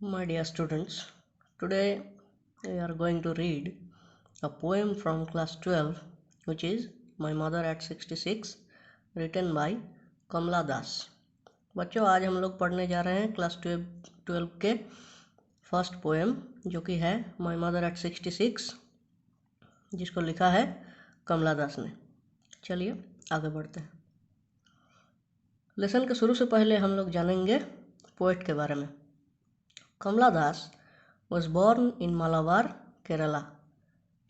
My dear students, today we are going to read a poem from class 12 which is My Mother at 66 written by कमला दास। बच्चों, आज हम लोग पढ़ने जा रहे हैं क्लास 12 के फर्स्ट पोएम जो कि है माई मदर एट 66, जिसको लिखा है कमला दास ने। चलिए आगे बढ़ते हैं। लेसन के शुरू से पहले हम लोग जानेंगे पोएट के बारे में। Kamala Das was born in Malabar, Kerala.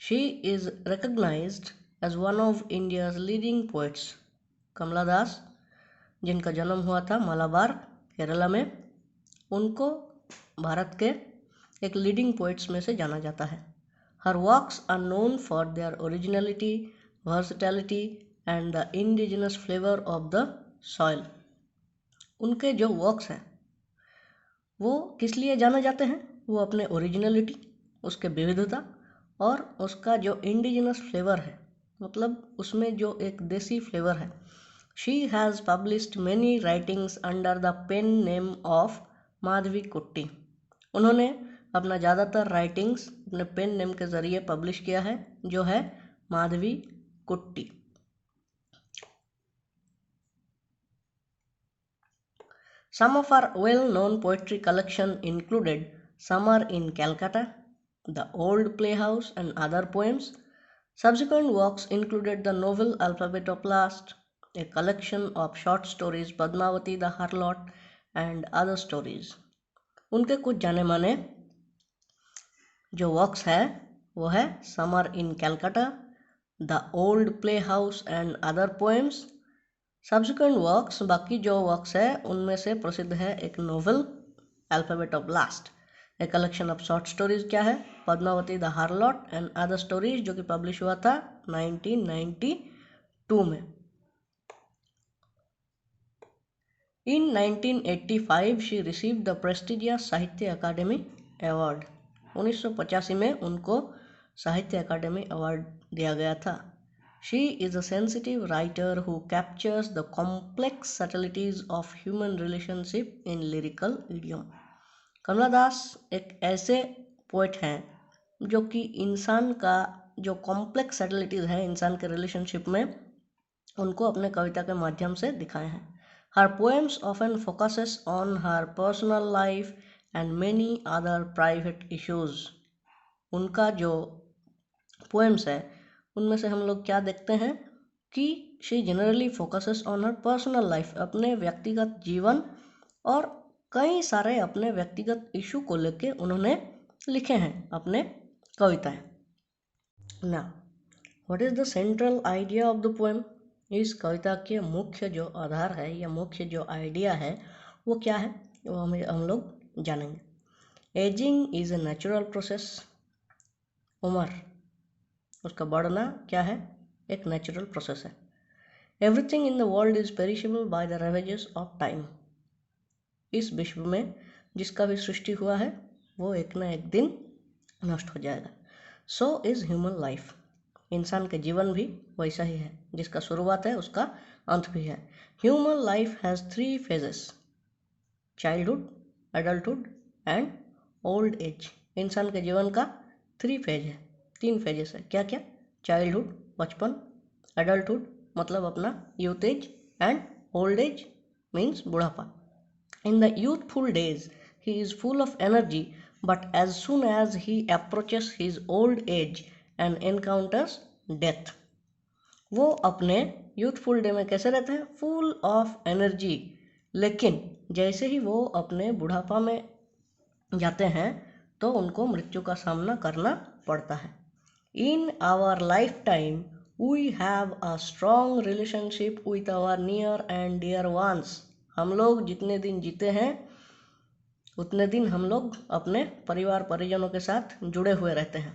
She is recognized as one of India's leading poets. कमला दास, जिनका जन्म हुआ था मालाबार केरला में, उनको भारत के एक लीडिंग पोइट्स में से जाना जाता है। Her works are known for their originality, versatility and the indigenous flavor of the soil. उनके जो वर्क्स हैं वो किस लिए जाने जाते हैं? वो अपने ओरिजिनलिटी, उसके विविधता और उसका जो इंडिजिनस फ्लेवर है, मतलब उसमें जो एक देसी फ्लेवर है। She has published many writings under the pen name of Madhavi Kutty. उन्होंने अपना ज़्यादातर राइटिंग्स अपने पेन नेम के ज़रिए पब्लिश किया है, जो है माधवी कुट्टी। Some of her well-known poetry collection included Summer in Calcutta, The Old Playhouse and other poems. Subsequent works included the novel Alphabetoplast, a collection of short stories Padmavati the Harlot and other stories. उनके कुछ जाने माने जो works है वो है Summer in Calcutta, the old playhouse and other poems. Subsequent works, बाकी जो वर्क्स है उनमें से प्रसिद्ध है एक novel Alphabet of Lust, a collection of short stories क्या है Padmavati the harlot and other stories, जो कि पब्लिश हुआ था 1992 में। In 1985 she received the prestigious Sahitya Akademi award. 1985 में उनको साहित्य अकादमी अवार्ड दिया गया था। She is a sensitive writer who captures the complex subtleties of human relationship in lyrical idiom. कमला दास एक ऐसे पोएट हैं जो कि इंसान का जो कॉम्प्लेक्स सटलिटीज़ है इंसान के रिलेशनशिप में, उनको अपने कविता के माध्यम से दिखाए हैं। Her poems often focuses on her personal life and many other private issues. उनका जो पोएम्स है उनमें से हम लोग क्या देखते हैं कि she generally focuses on her personal life, अपने व्यक्तिगत जीवन और कई सारे अपने व्यक्तिगत इशू को लेके उन्होंने लिखे हैं अपने कविताएं। ना what is the central idea of the poem? इस कविता के मुख्य जो आधार है या मुख्य जो आइडिया है वो क्या है, वो हम लोग जानेंगे। Ageing is a natural process. उम्र, उसका बढ़ना क्या है, एक नेचुरल प्रोसेस है। Everything in the world is perishable by the ravages of time. इस विश्व में जिसका भी सृष्टि हुआ है वो एक ना एक दिन नष्ट हो जाएगा। So is human life. इंसान के जीवन भी वैसा ही है, जिसका शुरुआत है उसका अंत भी है। Human life has 3 phases, childhood, adulthood and old as. इंसान के जीवन का 3 फेज है, 3 फेजेस है। क्या क्या? चाइल्डहुड बचपन, एडल्टहुड मतलब अपना youth age and old age means बुढ़ापा। In the youthful days he is full of energy, but as soon as he approaches his old age and encounters death. वो अपने यूथफुल डे में कैसे रहते हैं? फुल ऑफ एनर्जी, लेकिन जैसे ही वो अपने बुढ़ापा में जाते हैं तो उनको मृत्यु का सामना करना पड़ता है। In our lifetime we have a strong relationship with our near and dear ones. हम लोग जितने दिन जीते हैं उतने दिन हम लोग अपने परिवार परिजनों के साथ जुड़े हुए रहते हैं।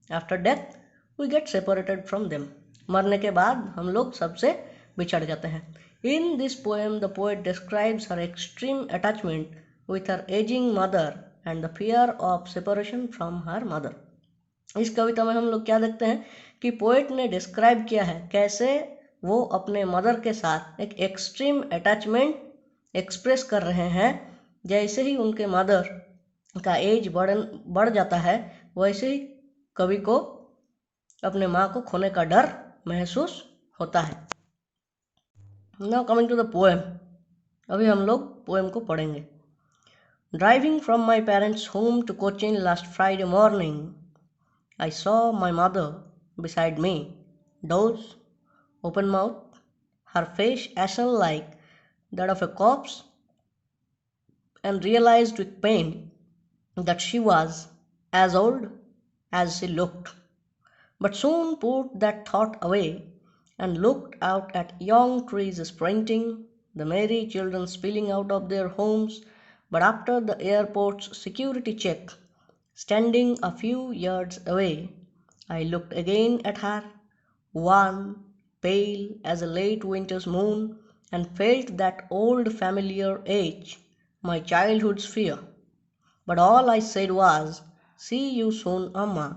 After death we get separated from them. मरने के बाद हम लोग सबसे बिछड़ जाते हैं। In this poem the poet describes her extreme attachment with her ageing mother and the fear of separation from her mother. इस कविता में हम लोग क्या देखते हैं कि पोएट ने डिस्क्राइब किया है कैसे वो अपने मदर के साथ एक एक्सट्रीम अटैचमेंट एक्सप्रेस कर रहे हैं। जैसे ही उनके मदर का एज बढ़ जाता है, वैसे ही कवि को अपने माँ को खोने का डर महसूस होता है। Now coming to the poem. अभी हम लोग पोएम को पढ़ेंगे। Driving from my parents' home to Cochin last Friday morning, I saw my mother beside me, doze, open mouth, her face ashen like that of a corpse, and realized with pain that she was as old as she looked, but soon put that thought away and looked out at young trees sprinting, the merry children spilling out of their homes. But after the airport's security check, standing a few yards away, I looked again at her, wan, pale as a late winter's moon, and felt that old familiar ache, my childhood's fear. But all I said was, "See you soon, Amma."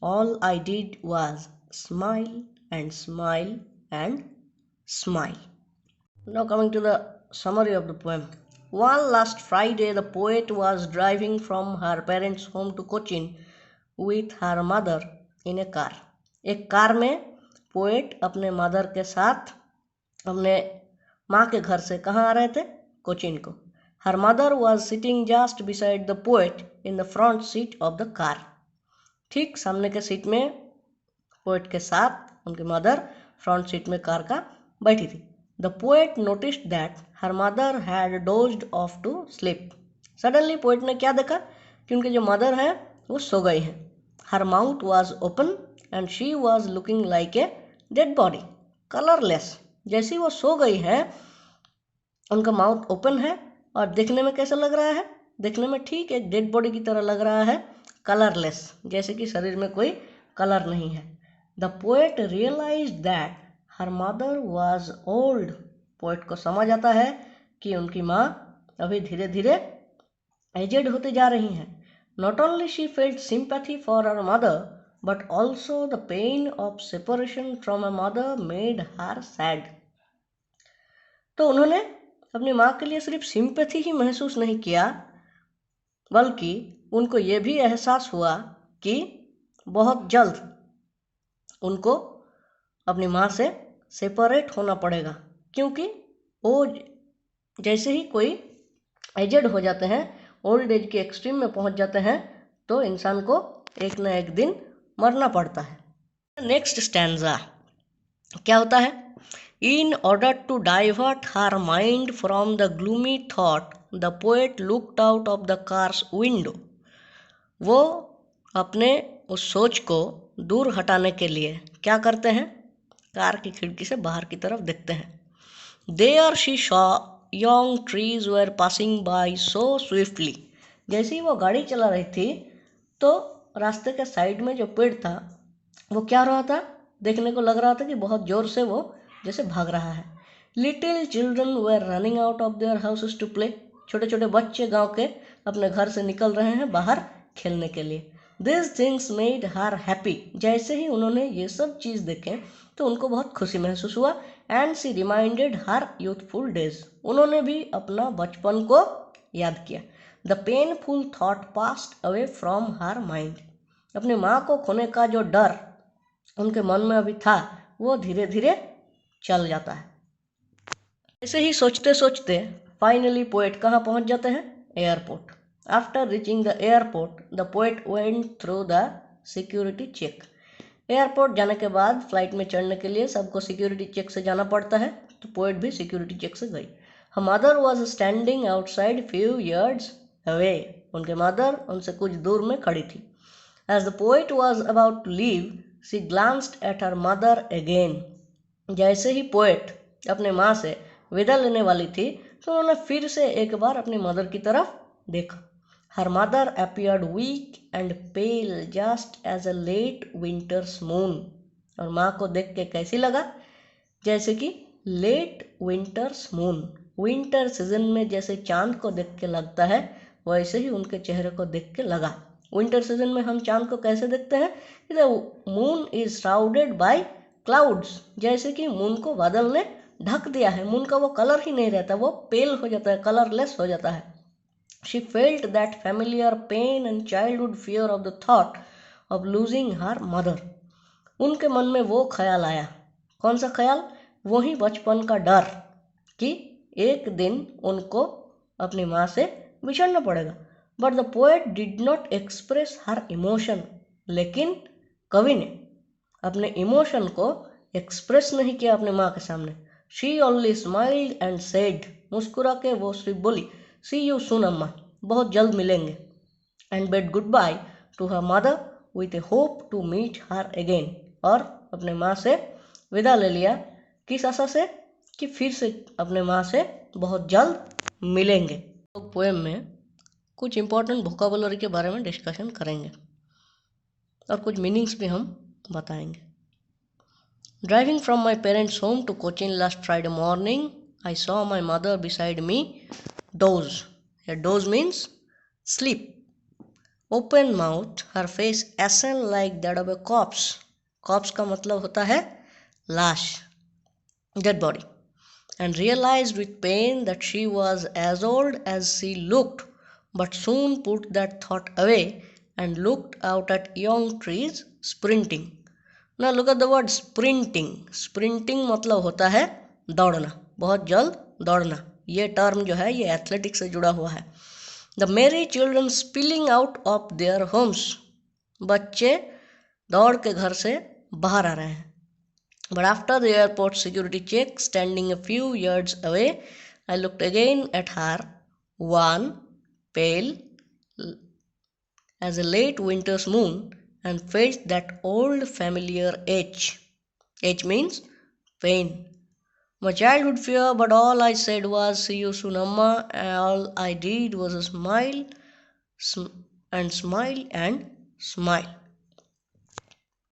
All I did was smile and smile and smile. Now coming to the summary of the poem. One last Friday, the poet was driving from her parents' home to Cochin with her mother in a car. एक car में poet अपने mother के साथ अपने माँ के घर से कहाँ आ रहे थे? कोचीन को। Her mother was sitting just beside the poet in the front seat of the car. ठीक सामने के सीट में पोएट के साथ उनकी मदर फ्रंट सीट में कार का बैठी थी। The poet noticed that her mother had dozed off to sleep. Suddenly poet ने क्या देखा कि उनके जो मदर हैं वो सो गई हैं। Her mouth was open and she was looking like a dead body, colorless. जैसी वो सो गई है उनका माउथ ओपन है और देखने में कैसा लग रहा है? देखने में ठीक एक डेड बॉडी की तरह लग रहा है, कलरलेस, जैसे कि शरीर में कोई कलर नहीं है। The poet realised that her mother was old. Poet को समझ आता है कि उनकी माँ अभी धीरे धीरे एजेड होते जा रही हैं। Not only she felt sympathy for her mother, but also the pain of separation from a mother made her sad. तो उन्होंने अपनी माँ के लिए सिर्फ सिंपैथी ही महसूस नहीं किया, बल्कि उनको ये भी एहसास हुआ कि बहुत जल्द उनको अपनी माँ से सेपरेट होना पड़ेगा, क्योंकि वो जैसे ही कोई एजेड हो जाते हैं, ओल्ड एज के एक्सट्रीम में पहुंच जाते हैं, तो इंसान को एक न एक दिन मरना पड़ता है। नेक्स्ट स्टैंजा क्या होता है? In order to divert her mind from the gloomy thought, the poet looked out of the car's window. वो अपने उस सोच को दूर हटाने के लिए क्या करते हैं? कार की खिड़की से बाहर की तरफ देखते हैं। There she saw young trees were passing by so swiftly. जैसे ही वो गाड़ी चला रही थी तो रास्ते के साइड में जो पेड़ था वो क्या रहा था? देखने को लग रहा था कि बहुत जोर से वो जैसे भाग रहा है। Little children were running out of their houses to play. छोटे छोटे बच्चे गांव के अपने घर से निकल रहे हैं बाहर खेलने के लिए। This things made her happy. जैसे ही उन्होंने ये सब चीज़ देखे तो उनको बहुत खुशी महसूस हुआ। And she reminded her youthful days. उन्होंने भी अपना बचपन को याद किया। The painful thought passed away from her mind. अपनी माँ को खोने का जो डर उनके मन में अभी था वो धीरे धीरे चल जाता है। ऐसे ही सोचते सोचते फाइनली पोएट कहाँ पहुँच जाते हैं? Airport. After reaching the airport the poet went through the security check. Airport जाने के बाद फ्लाइट में चढ़ने के लिए सबको सिक्योरिटी चेक से जाना पड़ता है, तो पोएट भी सिक्योरिटी चेक से गई। Her mother was standing outside few yards away. उनके मदर उनसे कुछ दूर में खड़ी थी। As the poet was about to leave she glanced at her mother again. जैसे ही पोएट अपने माँ से विदा लेने वाली थी तो उन्होंने फिर से एक बार अपनी मदर की तरफ देखा। Her mother appeared weak and pale just as a late winter's moon. और माँ को देख के कैसी लगा? जैसे कि late winter's moon. Winter season में जैसे चांद को देख के लगता है, वैसे ही उनके चेहरे को देख के लगा। विंटर सीजन में हम चांद को कैसे देखते हैं? Moon is shrouded by clouds. जैसे कि मून को बादल ने ढक दिया है। मून का वो कलर ही नहीं रहता, वो पेल हो जाता है, कलरलेस हो जाता है। She felt that familiar pain and childhood fear of the thought of losing her mother. उनके मन में वो ख्याल आया। कौन सा ख्याल? वही बचपन का डर कि एक दिन उनको अपनी माँ से बिछड़ना पड़ेगा। But the poet did not express her emotion, लेकिन कवि ने अपने इमोशन को एक्सप्रेस नहीं किया अपने माँ के सामने। She only smiled and said, मुस्कुरा के वो सिर्फ बोली, सी यू सून अम्मा, बहुत जल्द मिलेंगे। And bade good bye to her mother with a hope to meet her again, और अपने माँ से विदा ले लिया किस आशा से कि फिर से अपने माँ से बहुत जल्द मिलेंगे। तो पोएम में कुछ इंपॉर्टेंट वोकाबुलरी के बारे में डिस्कशन करेंगे और कुछ मीनिंग्स भी हम बताएंगे। Driving from my parents' home to Cochin last Friday morning, I saw my mother beside me doze. Here doze means sleep. Open mouth, her face ashen like that of a corpse. Corpse का मतलब होता है लाश, dead body. And realized with pain that she was as old as she looked, but soon put that thought away and looked out at young trees sprinting. Now look at the word sprinting. Sprinting मतलब होता है दौड़ना, बहुत जल्द दौड़ना। ये term जो है ये एथलेटिक्स से जुड़ा हुआ है। The merry children spilling out of their homes. बच्चे दौड़ के घर से बाहर आ रहे हैं। But after the airport security check, standing a few yards away, I looked again at her, wan, pale as a late winter's moon, and felt that old familiar ache. Ache means pain. My childhood fear, but all I said was, see you soon, Amma. All I did was smile and smile and smile.